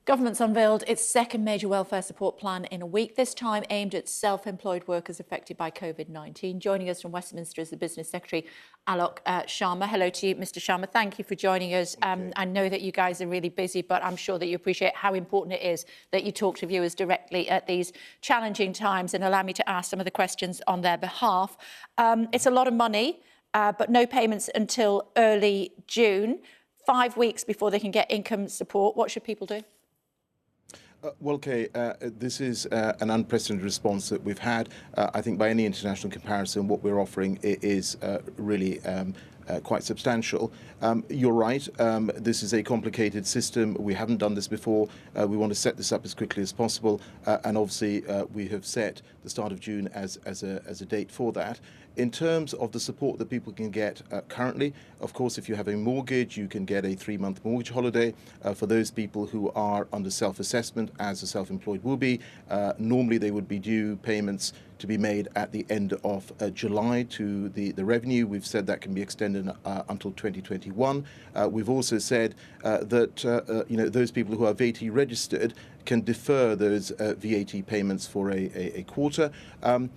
Government's unveiled its second major welfare support plan in a week, this time aimed at self-employed workers affected by COVID-19. Joining us from Westminster is the Business Secretary Alok Sharma. Hello to you, Mr. Sharma. Thank you for joining us. I know that you guys are really busy, but I'm sure that you appreciate how important it is that you talk to viewers directly at these challenging times and allow me to ask some of the questions on their behalf. It's a lot of money, but no payments until early June, 5 weeks before they can get income support. What should people do? Well, Kay, this is an unprecedented response that we've had. I think by any international comparison, what we're offering is really quite substantial. You're right, this is a complicated system. We haven't done this before. We want to set this up as quickly as possible. And obviously, we have set the start of June as a date for that. In terms of the support that people can get currently, of course, if you have a mortgage, you can get a 3-month mortgage holiday. For those people who are under self-assessment, as a self-employed will be, normally they would be due payments to be made at the end of July to the revenue. We've said that can be extended until 2021. We've also said that those people who are VAT registered can defer those VAT payments for a quarter. And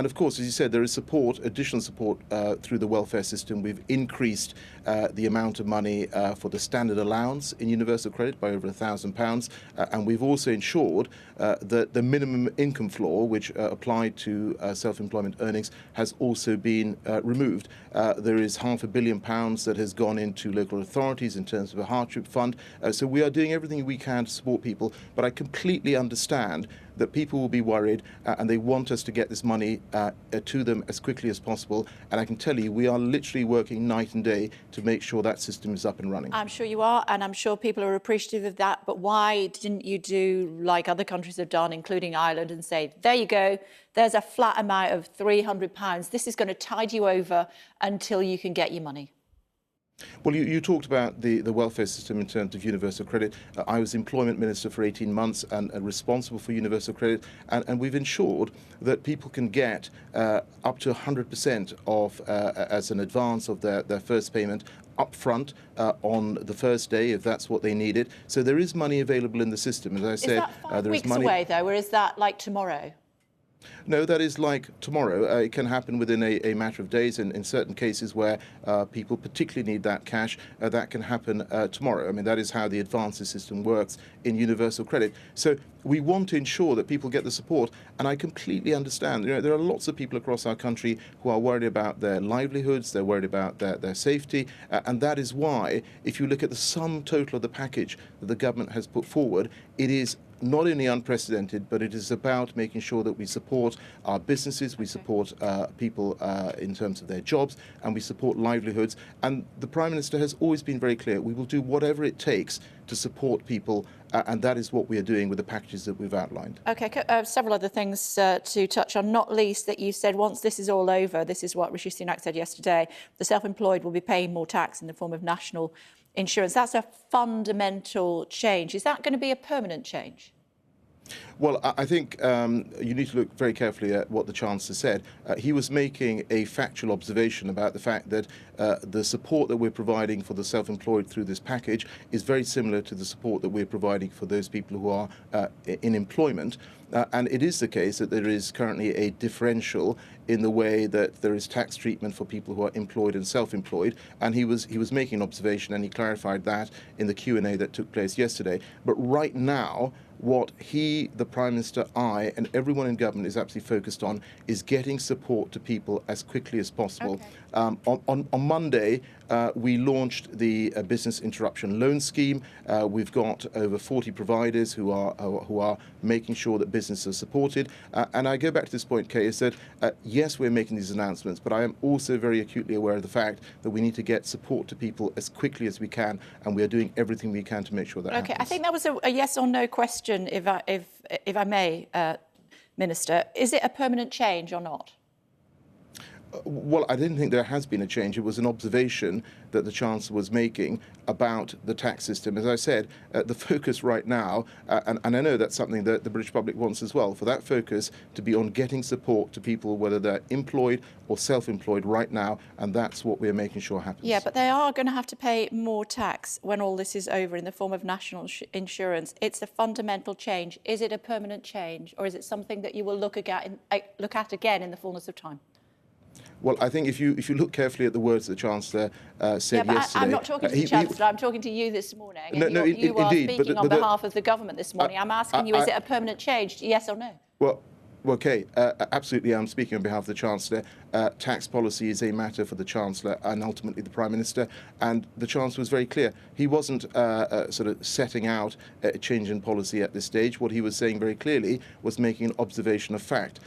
of course, as you said, there is support, additional support through the welfare system. We've increased the amount of money for the standard allowance in universal credit by over £1,000. And we've also ensured that the minimum income floor, which applied to self-employment earnings, has also been removed. There is £500 million that has gone into local authorities in terms of a hardship fund. So we are doing everything we can to support people. But I completely understand that people will be worried and they want us to get this money to them as quickly as possible. And I can tell you, we are literally working night and day to make sure that system is up and running. I'm sure you are, and I'm sure people are appreciative of that. But why didn't you do like other countries have done, including Ireland, and say, there you go, there's a flat amount of £300. This is going to tide you over until you can get your money? Well, you talked about the welfare system in terms of universal credit. I was employment minister for 18 months and responsible for universal credit, and we've ensured that people can get up to 100% of as an advance of their first payment up front on the first day, if that's what they needed. So there is money available in the system. As I said, is that 5 weeks away, though, or is that like tomorrow? No, that is like tomorrow. It can happen within a matter of days, and in certain cases where people particularly need that cash, that can happen tomorrow. I mean, that is how the advances system works in universal credit. So we want to ensure that people get the support, and I completely understand. There are lots of people across our country who are worried about their livelihoods, they're worried about their safety, and that is why, if you look at the sum total of the package that the government has put forward, it is not only unprecedented, but it is about making sure that we support our businesses, we support people in terms of their jobs, and we support livelihoods. And the Prime Minister has always been very clear, we will do whatever it takes to support people, and that is what we are doing with the packages that we've outlined. OK, several other things to touch on, not least that you said once this is all over, this is what Rishi Sunak said yesterday, the self-employed will be paying more tax in the form of national insurance. That's a fundamental change. Is that going to be a permanent change? Well, I think you need to look very carefully at what the Chancellor said. He was making a factual observation about the fact that the support that we're providing for the self-employed through this package is very similar to the support that we're providing for those people who are in employment. And it is the case that there is currently a differential in the way that there is tax treatment for people who are employed and self-employed. And he was making an observation, and he clarified that in the Q&A that took place yesterday. But right now, what he, the Prime Minister, I, and everyone in government is absolutely focused on is getting support to people as quickly as possible. Okay. On Monday, we launched the business interruption loan scheme. We've got over 40 providers who are making sure that businesses are supported. And I go back to this point, Kay, is that yes, we're making these announcements, but I am also very acutely aware of the fact that we need to get support to people as quickly as we can, and we are doing everything we can to make sure that happens. I think that was a yes or no question, if I may, Minister. Is it a permanent change or not? Well, I didn't think there has been a change. It was an observation that the Chancellor was making about the tax system. As I said, the focus right now, and I know that's something that the British public wants as well, for that focus to be on getting support to people, whether they're employed or self-employed right now, and that's what we're making sure happens. Yeah, but they are going to have to pay more tax when all this is over in the form of national insurance. It's a fundamental change. Is it a permanent change, or is it something that you will look at again in the fullness of time? Well, I think if you look carefully at the words the Chancellor said yesterday... I'm not talking to the Chancellor, I'm talking to you this morning. No, you are indeed, speaking on behalf of the government this morning. I'm asking you, is it a permanent change, yes or no? Well, okay, absolutely, I'm speaking on behalf of the Chancellor. Tax policy is a matter for the Chancellor and ultimately the Prime Minister, and the Chancellor was very clear. He wasn't sort of setting out a change in policy at this stage. What he was saying very clearly was making an observation of fact.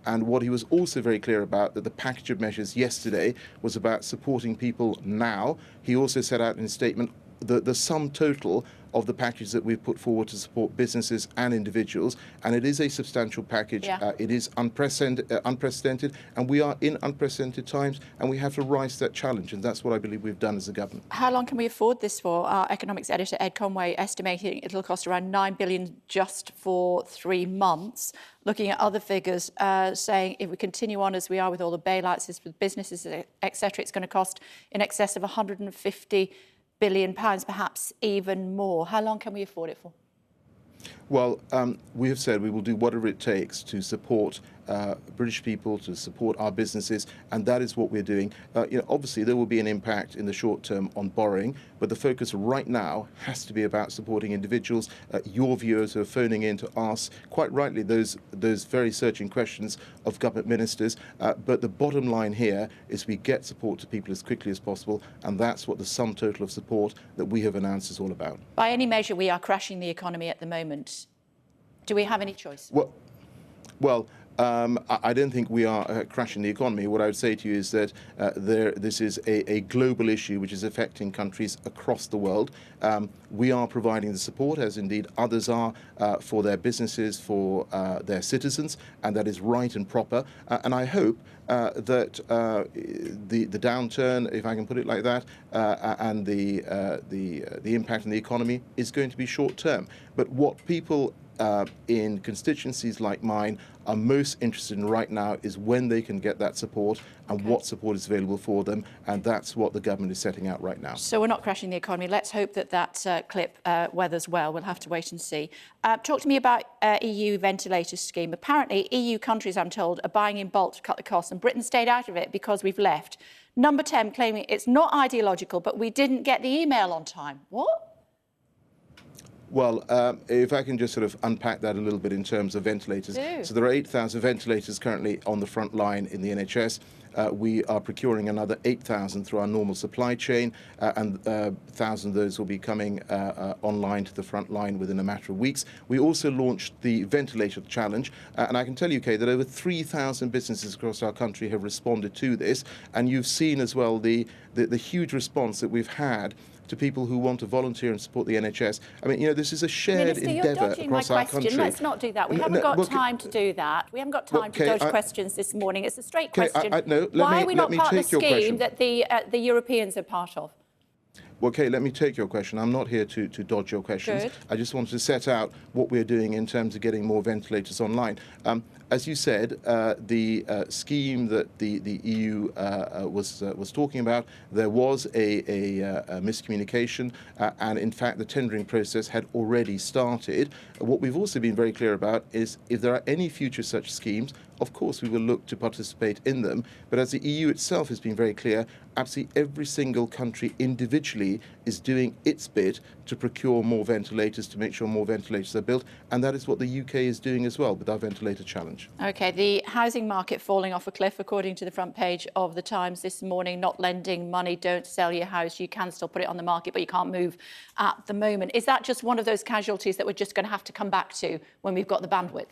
And what he was also very clear about, that the package of measures yesterday was about supporting people now. He also set out in his statement the sum total of the package that we've put forward to support businesses and individuals, and it is a substantial package. Yeah. It is unprecedented, and we are in unprecedented times, and we have to rise to that challenge, and that's what I believe we've done as a government. How long can we afford this for? Our economics editor, Ed Conway, estimating it'll cost around $9 billion just for 3 months. Looking at other figures, saying if we continue on as we are with all the bailouts with businesses, etc., it's going to cost in excess of £150 billion, perhaps even more. How long can we afford it for? Well, we have said we will do whatever it takes to support British people, to support our businesses, and that is what we're doing. Obviously, there will be an impact in the short term on borrowing, but the focus right now has to be about supporting individuals. Your viewers who are phoning in to ask, quite rightly, those very searching questions of government ministers. But the bottom line here is we get support to people as quickly as possible, and that's what the sum total of support that we have announced is all about. By any measure, we are crashing the economy at the moment. Do we have any choice? Well, I don't think we are crashing the economy. What I would say to you is that this is a global issue which is affecting countries across the world. We are providing the support, as indeed others are, for their businesses, for their citizens, and that is right and proper. And I hope that the downturn, if I can put it like that, and the impact on the economy is going to be short term. But what people in constituencies like mine are most interested in right now is when they can get that support and what support is available for them, and that's what the government is setting out right now. So we're not crashing the economy. Let's hope that that clip weathers well. We'll have to wait and see. Talk to me about EU ventilator scheme. Apparently EU countries, I'm told, are buying in bulk to cut the costs, and Britain stayed out of it because we've left. Number 10 claiming it's not ideological, but we didn't get the email on time. What? Well, if I can just sort of unpack that a little bit in terms of ventilators. So there are 8,000 ventilators currently on the front line in the NHS. We are procuring another 8,000 through our normal supply chain, and 1,000 of those will be coming online to the front line within a matter of weeks. We also launched the ventilator challenge, and I can tell you, Kay, that over 3,000 businesses across our country have responded to this, and you've seen as well the huge response that we've had to people who want to volunteer and support the NHS. I mean, this is a shared endeavour across our country. Let's not do that. We haven't got time to do that. We haven't got time to dodge questions this morning. It's a straight question. Why are we not part of the scheme that the Europeans are part of? Well, Kay, let me take your question. I'm not here to dodge your questions. Good. I just wanted to set out what we're doing in terms of getting more ventilators online. As you said, the scheme that the EU was talking about, there was a miscommunication, and in fact the tendering process had already started. What we've also been very clear about is if there are any future such schemes, of course we will look to participate in them. But as the EU itself has been very clear, absolutely every single country individually is doing its bit to procure more ventilators, to make sure more ventilators are built, and that is what the UK is doing as well with our ventilator challenge. OK, the housing market falling off a cliff, according to the front page of the Times this morning. Not lending money, don't sell your house. You can still put it on the market, but you can't move at the moment. Is that just one of those casualties that we're just going to have to come back to when we've got the bandwidth?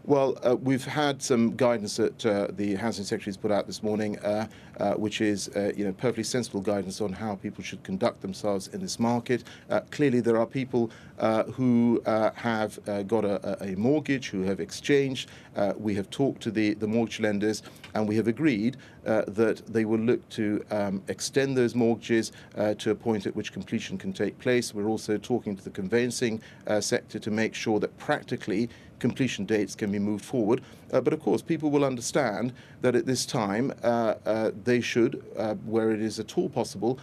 Well, we've had some guidance that the Housing Secretary has put out this morning, which is perfectly sensible guidance on how people should conduct themselves in this market. Clearly, there are people who have got a mortgage, who have exchanged. We have talked to the mortgage lenders, and we have agreed that they will look to extend those mortgages to a point at which completion can take place. We're also talking to the conveyancing sector to make sure that practically completion dates can be moved forward. But of course, people will understand that at this time they should, where it is at all possible,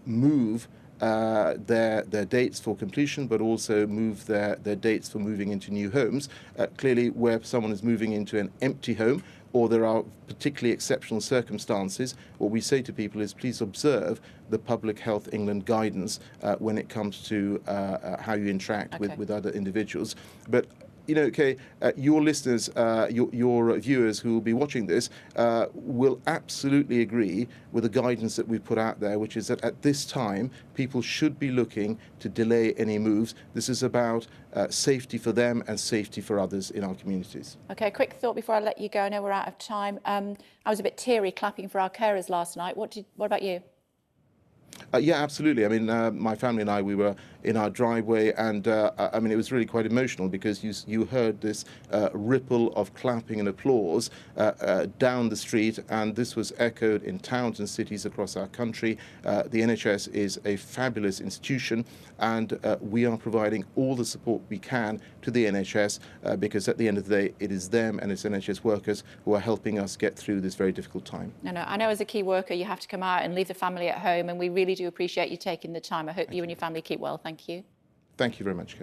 move their dates for completion, but also move their dates for moving into new homes. Clearly, where someone is moving into an empty home, or there are particularly exceptional circumstances, what we say to people is please observe the Public Health England guidance when it comes to how you interact with other individuals. But your listeners, your viewers who will be watching this will absolutely agree with the guidance that we've put out there, which is that at this time, people should be looking to delay any moves. This is about safety for them and safety for others in our communities. OK, quick thought before I let you go. I know we're out of time. I was a bit teary clapping for our carers last night. What about you? Yeah, absolutely. I mean, my family and I, we were in our driveway, and I mean, it was really quite emotional because you heard this ripple of clapping and applause down the street, and this was echoed in towns and cities across our country. The NHS is a fabulous institution, and we are providing all the support we can to the NHS because at the end of the day, it is them and it's NHS workers who are helping us get through this very difficult time. I know as a key worker, you have to come out and leave the family at home, and we really do appreciate you taking the time. I hope you and your family keep well. Thank you. Thank you very much, Kate.